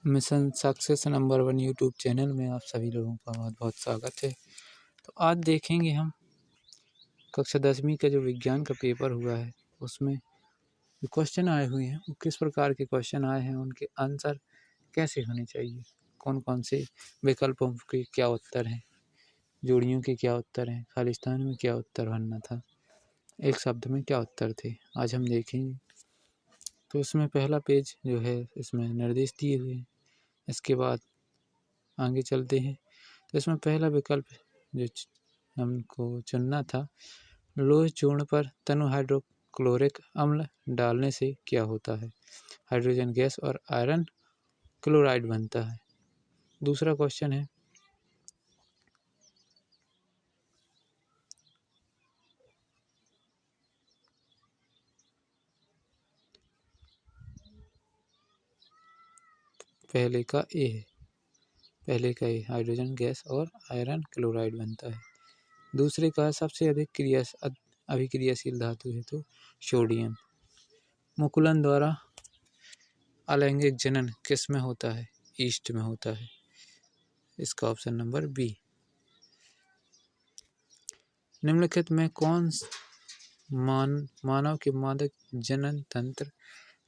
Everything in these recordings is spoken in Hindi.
Mission success number 1 YouTube channel में आप सभी लोगों का बहुत बहुत स्वागत है। तो आज देखेंगे हम कक्षा 10वीं का जो विज्ञान का पेपर हुआ है उसमें जो क्वेश्चन आए हुए हैं वो किस प्रकार के क्वेश्चन आए हैं, उनके आंसर कैसे होने चाहिए, कौन कौन से विकल्पों के क्या उत्तर हैं, जोड़ियों के क्या उत्तर हैं, खालिस्तान में क्या उत्तर बनना था, एक शब्द में क्या उत्तर थे, आज हम देखेंगे। तो इसमें पहला पेज जो है इसमें निर्देश दिए हुए हैं। इसके बाद आगे चलते हैं। तो इसमें पहला विकल्प जो हमको चुनना था, लोह चूर्ण पर तनु हाइड्रोक्लोरिक अम्ल डालने से क्या होता है? हाइड्रोजन गैस और आयरन क्लोराइड बनता है। दूसरा क्वेश्चन है, पहले का ए हाइड्रोजन गैस और आयरन क्लोराइड बनता है। दूसरे का सबसे अधिक अभिक्रियाशील धातु है तो सोडियम। मुकुलन द्वारा अलैंगिक जनन किस में होता है? ईस्ट में होता है। इसका ऑप्शन नंबर बी। निम्नलिखित में कौन मानव के मादक जनन तंत्र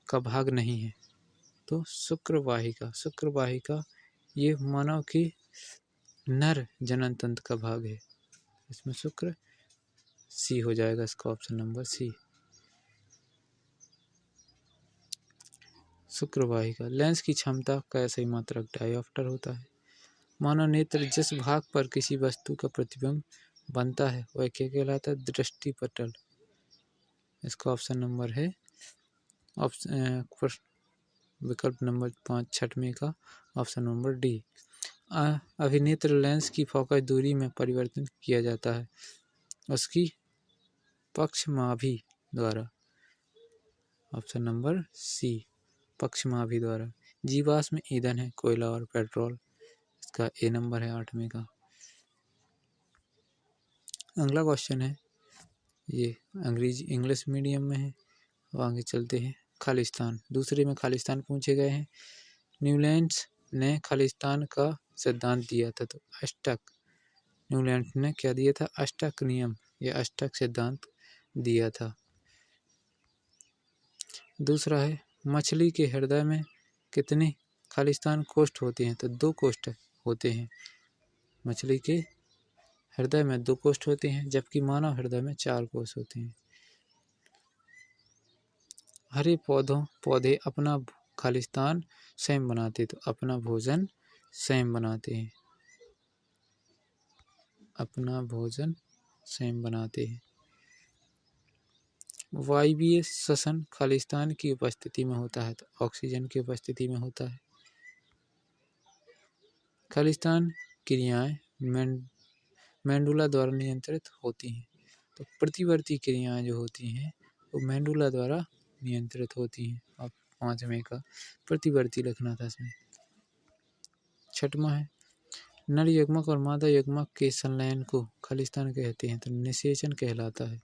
का भाग नहीं है? तो शुक्रवाहिका ये मानव की नर जनन तंत्र का भाग है। इसमें शुक्र सी हो जाएगा, इसका ऑप्शन नंबर सी। शुक्रवाहिका। लेंस की क्षमता का सही मात्रक डायोप्टर होता है। मानव नेत्र जिस भाग पर किसी वस्तु का प्रतिबिंब बनता है वह क्या कहलाता है? दृष्टिपटल। इसका ऑप्शन नंबर है विकल्प नंबर 5 छठवें का ऑप्शन नंबर डी। अभिनेत्र लेंस की फोकस दूरी में परिवर्तन किया जाता है उसकी पक्षमाभि द्वारा। ऑप्शन नंबर सी, पक्षमाभि द्वारा। जीवाश्म ईंधन है कोयला और पेट्रोल। इसका ए नंबर है 8वें का। अगला क्वेश्चन है, ये इंग्लिश मीडियम में है। अब आगे चलते हैं। खालिस्तान, दूसरे में खालिस्तान पूछे गए हैं। न्यूलैंड्स ने खालिस्तान का सिद्धांत दिया था तो अष्टक। न्यूलैंड ने क्या दिया था? अष्टक नियम या अष्टक सिद्धांत दिया था। दूसरा है, मछली के हृदय में कितने खालिस्तान कोष्ठ होते हैं? तो 2 कोष्ठ होते हैं। मछली के हृदय में 2 कोष्ठ होते हैं जबकि मानव हृदय में 4 कोष्ठ होते हैं। हरे पौधे अपना खालिस्तान स्वयं बनाते तो अपना भोजन स्वयं बनाते हैं। अपना भोजन स्वयं बनाते हैं। वायवीय श्वसन खालिस्तान की उपस्थिति में होता है तो ऑक्सीजन की उपस्थिति में होता है। खालिस्तान क्रियाएं मेंडुला द्वारा नियंत्रित होती हैं तो प्रतिवर्ती क्रियाएं जो होती हैं वो मेंडुला द्वारा नियंत्रित होती हैं। अब 5वें का प्रतिवर्ती लिखना था इसमें। छठवां है, नर यग्मक और मादा यग्मक के संलयन को खालिस्तान कहते हैं तो निषेचन कहलाता है।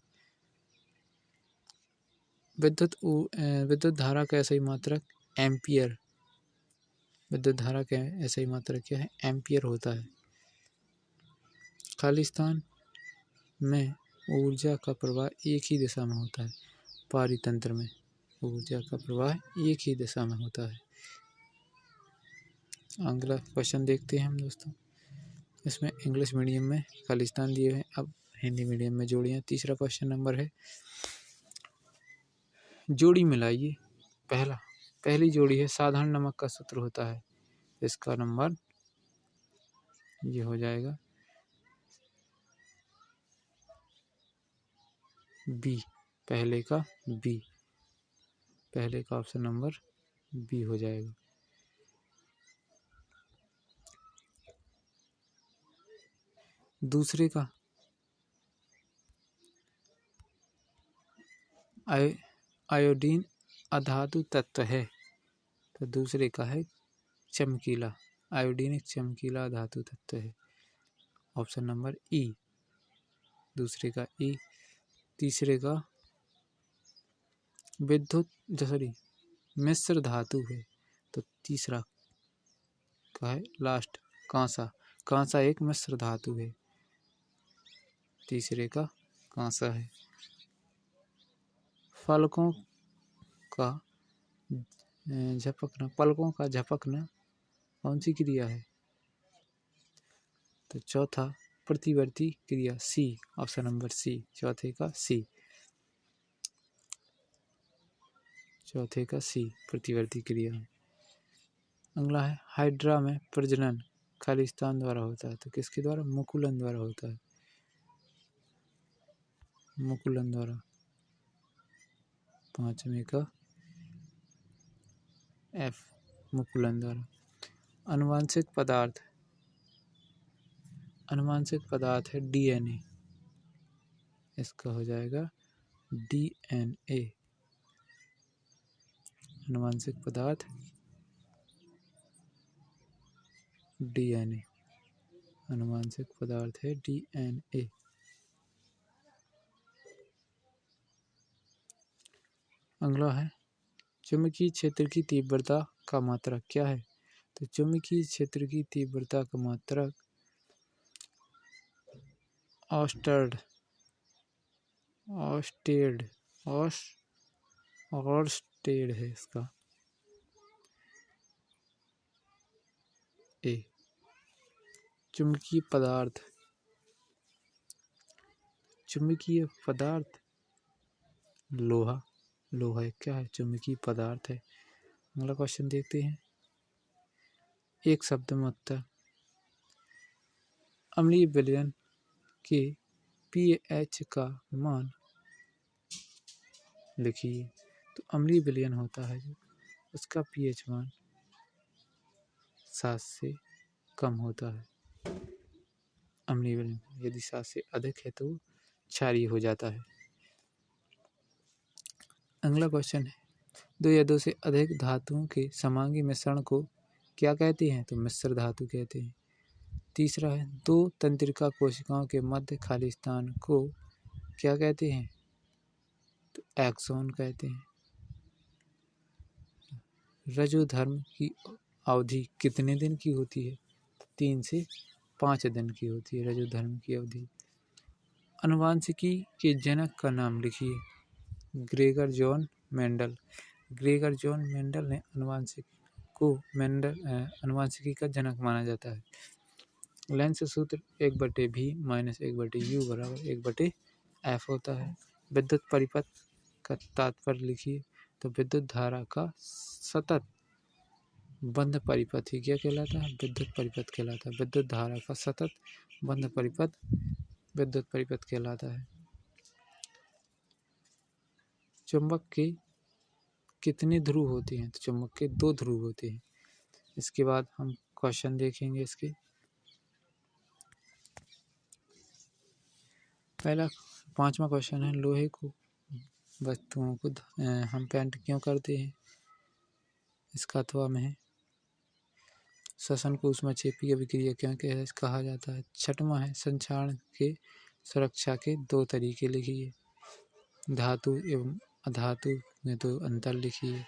विद्युत धारा का सही मात्रक एम्पियर। विद्युत धारा का सही मात्रक क्या है? एम्पियर होता है। खालिस्तान में ऊर्जा का प्रवाह एक ही दिशा में होता है। पारितंत्र में ऊर्जा का प्रवाह एक ही दिशा में होता है। अगला क्वेश्चन देखते हैं हम दोस्तों। इसमें इंग्लिश मीडियम में खालिस्तान दिए हैं, अब हिंदी मीडियम में जोड़ियाँ। तीसरा क्वेश्चन नंबर है, जोड़ी मिलाइए। पहली जोड़ी है साधारण नमक का सूत्र होता है। इसका नंबर ये हो जाएगा बी। पहले का ऑप्शन नंबर बी हो जाएगा। दूसरे का आयोडीन अधातु तत्व है तो दूसरे का है चमकीला। आयोडीन एक चमकीला धातु तत्व है। ऑप्शन नंबर ई, दूसरे का ई। तीसरे का मिश्र धातु है तो तीसरा का है लास्ट कांसा। कांसा एक मिश्र धातु है। तीसरे का कांसा है। पलकों का झपकना, पलकों का झपकना कौन सी क्रिया है? तो चौथा प्रतिवर्ती क्रिया, सी, ऑप्शन नंबर सी, चौथे का सी, चौथे का सी प्रतिवर्ती क्रिया है। अगला है हाइड्रा में प्रजनन खालिस्तान द्वारा होता है, तो किसके द्वारा? मुकुलन द्वारा होता है, मुकुलन द्वारा। पांचवें का एफ, मुकुलन द्वारा। अनुवांशिक पदार्थ, अनुवांशिक पदार्थ है डीएनए, इसका हो जाएगा डीएनए। अनुवांशिक पदार्थ डीएनए, अनुवांशिक पदार्थ है डीएनए। अगला है चुंबकीय क्षेत्र की तीव्रता का मात्रक क्या है? तो चुंबकीय क्षेत्र की तीव्रता का मात्रक ऑर्स्टेड, ऑर्स्टेड, ऑर्स्टेड है इसका ए। चुंबकीय पदार्थ, चुंबकीय पदार्थ लोहा, लोहा एक क्या है? चुंबकीय पदार्थ है। अगला क्वेश्चन देखते हैं, एक शब्द में उत्तर। अम्लीय विलयन के पीएच का मान लिखिए। तो अम्लीय विलयन होता है जो, उसका पीएच मान 7 से कम होता है। अम्लीय विलयन यदि 7 से अधिक है तो क्षारीय हो जाता है। अगला क्वेश्चन है, दो या दो से अधिक धातुओं के समांगी मिश्रण को क्या कहते हैं? तो मिश्र धातु कहते हैं। तीसरा है, दो तंत्रिका कोशिकाओं के मध्य खाली स्थान को क्या कहते हैं? तो एक्सोन कहते हैं। रजोधर्म की अवधि कितने दिन की होती है? 3 से 5 दिन की होती है रजोधर्म की अवधि। अनुवांशिकी के जनक का नाम लिखिए। Gregor John Mendel. Gregor John Mendel ने अनुवांशिकी का जनक माना जाता है। लेंस सूत्र 1/v - 1/u बराबर 1/f होता है। विद्युत परिपथ का तात्पर्य लिखिए। तो विद्युत धारा का सतत बंध परिपथ ही क्या कहलाता है? विद्युत परिपथ कहलाता है। विद्युत धारा का सतत बंध परिपथ विद्युत परिपथ कहलाता है। चुंबक के कितने ध्रुव होते हैं? तो चुंबक के 2 ध्रुव होते हैं। इसके बाद हम क्वेश्चन देखेंगे इसके। पहला 5वां क्वेश्चन है, लोहे को वस्तुओं को हम पेंट क्यों करते हैं? इसका अथवा में है, श्वसन को ऊष्माक्षेपीय अभिक्रिया क्यों कहा जाता है? 6वां है, संक्षारण के सुरक्षा के 2 तरीके लिखिए। धातु एवं अधातु में तो अंतर लिखिए।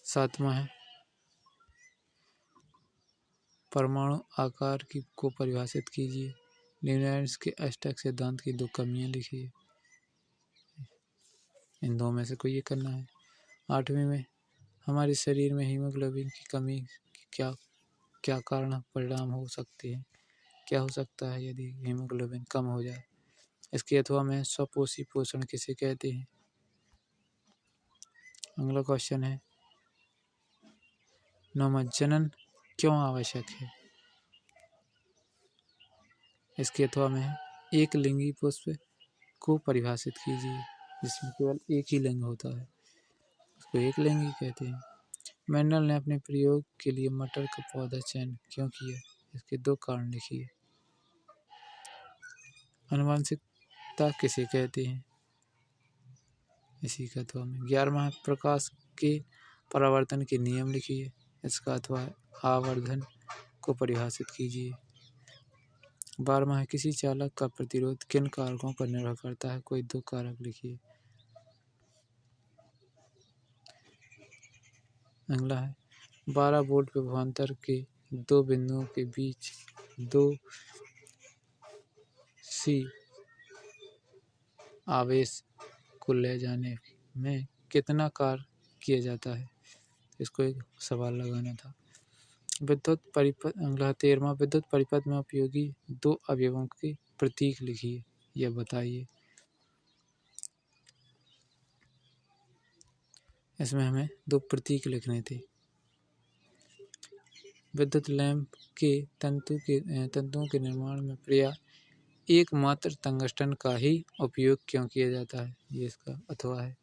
7वां है, परमाणु आकार को परिभाषित कीजिए। न्यूटन के अष्टक सिद्धांत की 2 कमियां लिखिए। इन 2 में से कोई एक करना है। 8वीं में, हमारे शरीर में हीमोग्लोबिन की कमी क्या कारण परिणाम हो सकते हैं? क्या हो सकता है यदि हीमोग्लोबिन कम हो जाए? इसके अथवा में स्वपोषी पोषण किसे कहते हैं? अगला क्वेश्चन है, नवजनन क्यों आवश्यक है? इसके अथवा में है, एक लिंगी पुष्प को परिभाषित कीजिए जिसमें केवल एक ही लिंग होता है, उसको एक लिंगी कहते हैं। मेंडल ने अपने प्रयोग के लिए मटर का पौधा चयन क्यों किया? इसके 2 कारण लिखिए। आनुवंशिकता किसे कहते हैं? इसी का अथवा में 11वां प्रकाश के परावर्तन के नियम लिखिए। इसका अथवा आवर्धन को परिभाषित कीजिए। 12वां है, किसी चालक का प्रतिरोध किन कारकों पर निर्भर करता है? कोई 2 कारक लिखिए। अगला है 12 वोल्ट विभवांतर के दो बिंदुओं के बीच 2 सी आवेश को ले जाने में कितना कार्य किया जाता है। इसको एक सवाल लगाना था। विद्युत परिपथ अगला 13वां विद्युत परिपथ में उपयोगी दो अवयवों के प्रतीक लिखिए, यह बताइए। इसमें हमें दो प्रतीक लिखने थे। विद्युत लैंप के तंतुओं के निर्माण में प्रायः एकमात्र टंगस्टन का ही उपयोग क्यों किया जाता है, ये इसका अथवा है।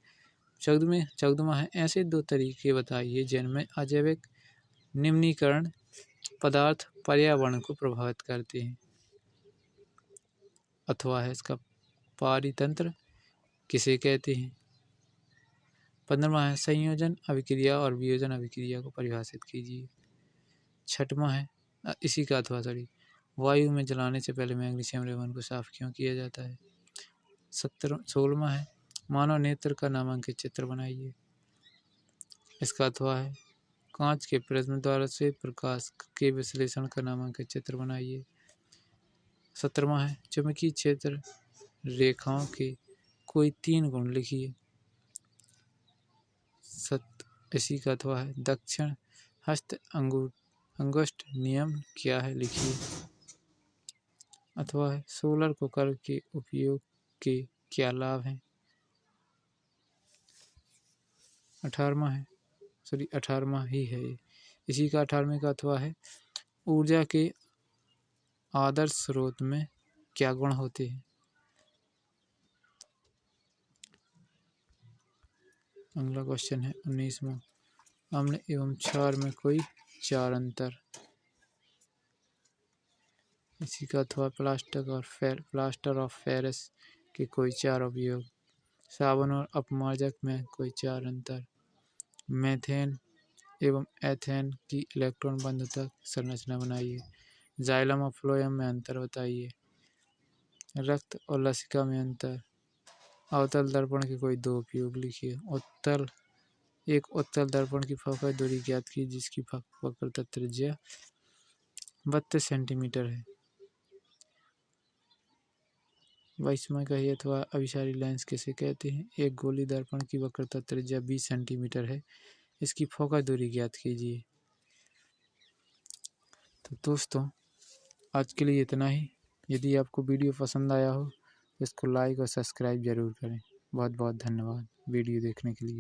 14वां है ऐसे दो तरीके बताइए जिनमें अजैविक निम्नीकरण पदार्थ पर्यावरण को प्रभावित करते हैं। अथवा है इसका पारितंत्र किसे कहते हैं। 15वां है संयोजन अभिक्रिया और वियोजन अभिक्रिया को परिभाषित कीजिए। 6वां है इसी का अथवा वायु में जलाने से पहले मैग्नीशियम रेवन को साफ क्यों किया जाता है। 16वां है मानव नेत्र का नामांकित चित्र बनाइए। इसका अथवा है कांच के प्रिज्म द्वारा से प्रकाश के विश्लेषण का नामांकित चित्र बनाइए। 17वां है चुंबकीय क्षेत्र रेखाओं के कोई 3 गुण लिखिए। इसी का अथवा है दक्षिण हस्त अंगुष्ठ नियम क्या है, लिखिए। अथवा है सोलर कुकर के उपयोग के क्या लाभ हैं। 18वां ही है ये। इसी का 18वें का अथवा है ऊर्जा के आदर्श स्रोत में क्या गुण होते हैं। अगला क्वेश्चन है 19वां अम्ल एवं क्षार में कोई 4 अंतर। इसी का अथवा प्लास्टर ऑफ पेरिस के कोई 4 उपयोग। साबुन और अपमार्जक में कोई 4 अंतर। मेथेन एवं एथेन की इलेक्ट्रॉन बंधुता संरचना बनाइए। जाइलम और फ्लोएम में अंतर बताइए। रक्त और लसिका में अंतर। अवतल दर्पण के कोई 2 उपयोग लिखिए। उत्तल दर्पण की फोकस दूरी ज्ञात की जिसकी वक्रता त्रिज्या 32 सेंटीमीटर है। 22वां का ही अथवा अभिसारी लेंस किसे कहते हैं। एक गोली दर्पण की वक्रता त्रिज्या 20 सेंटीमीटर है, इसकी फोकस दूरी ज्ञात कीजिए। तो दोस्तों आज के लिए इतना ही। यदि आपको वीडियो पसंद आया हो तो इसको लाइक और सब्सक्राइब जरूर करें। बहुत बहुत धन्यवाद वीडियो देखने के लिए।